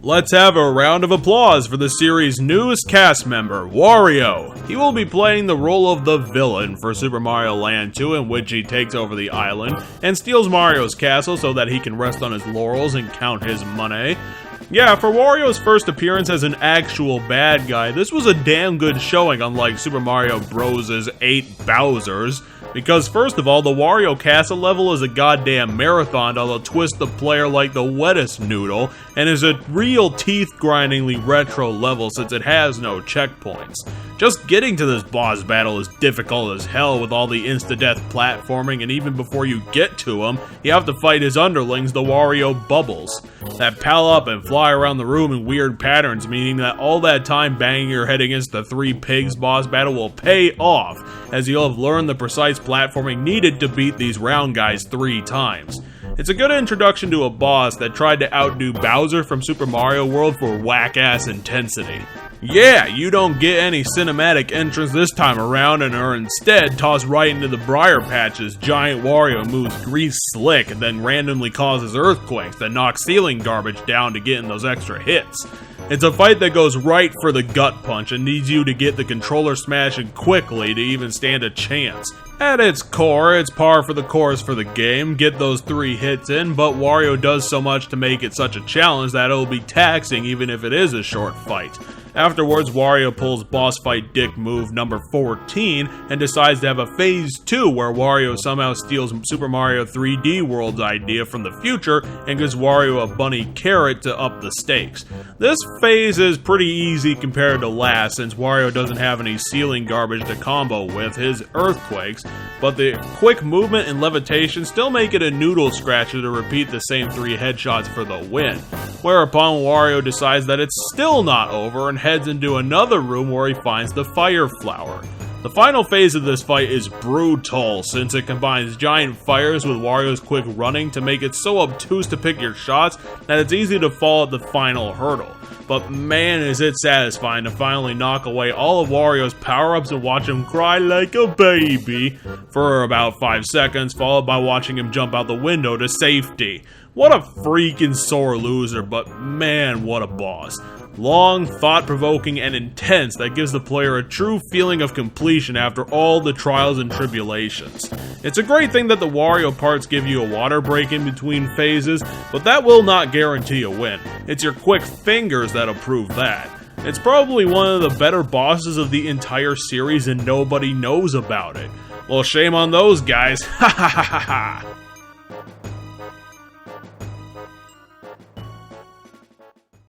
Let's have a round of applause for the series' newest cast member, Wario. He will be playing the role of the villain for Super Mario Land 2, in which he takes over the island and steals Mario's castle so that he can rest on his laurels and count his money. Yeah, for Wario's first appearance as an actual bad guy, this was a damn good showing, unlike Super Mario Bros.' 8 Bowsers. Because first of all, the Wario castle level is a goddamn marathon that'll twist the player like the wettest noodle, and is a real teeth-grindingly retro level since it has no checkpoints. Just getting to this boss battle is difficult as hell with all the insta-death platforming, and even before you get to him, you have to fight his underlings, the Wario Bubbles, that pal up and fly around the room in weird patterns, meaning that all that time banging your head against the 3 pigs boss battle will pay off, as you'll have learned the precise platforming needed to beat these round guys 3 times. It's a good introduction to a boss that tried to outdo Bowser from Super Mario World for whack-ass intensity. Yeah, you don't get any cinematic entrance this time around and are instead tossed right into the Briar Patch as giant Wario moves grease slick and then randomly causes earthquakes that knock ceiling garbage down to get in those extra hits. It's a fight that goes right for the gut punch and needs you to get the controller smashing quickly to even stand a chance. At its core, it's par for the course for the game, get those 3 hits in, but Wario does so much to make it such a challenge that it'll be taxing even if it is a short fight. Afterwards, Wario pulls boss fight dick move number 14 and decides to have a phase 2 where Wario somehow steals Super Mario 3D World's idea from the future and gives Wario a bunny carrot to up the stakes. This phase is pretty easy compared to last since Wario doesn't have any ceiling garbage to combo with his earthquakes, but the quick movement and levitation still make it a noodle scratcher to repeat the same 3 headshots for the win. Whereupon Wario decides that it's still not over and heads into another room where he finds the fire flower. The final phase of this fight is brutal since it combines giant fires with Wario's quick running to make it so obtuse to pick your shots that it's easy to fall at the final hurdle. But man, is it satisfying to finally knock away all of Wario's power-ups and watch him cry like a baby for about 5 seconds, followed by watching him jump out the window to safety. What a freaking sore loser, but man, what a boss. Long, thought-provoking, and intense that gives the player a true feeling of completion after all the trials and tribulations. It's a great thing that the Wario parts give you a water break in between phases, but that will not guarantee a win. It's your quick fingers that'll prove that. It's probably one of the better bosses of the entire series and nobody knows about it. Well, shame on those guys, ha ha ha ha ha!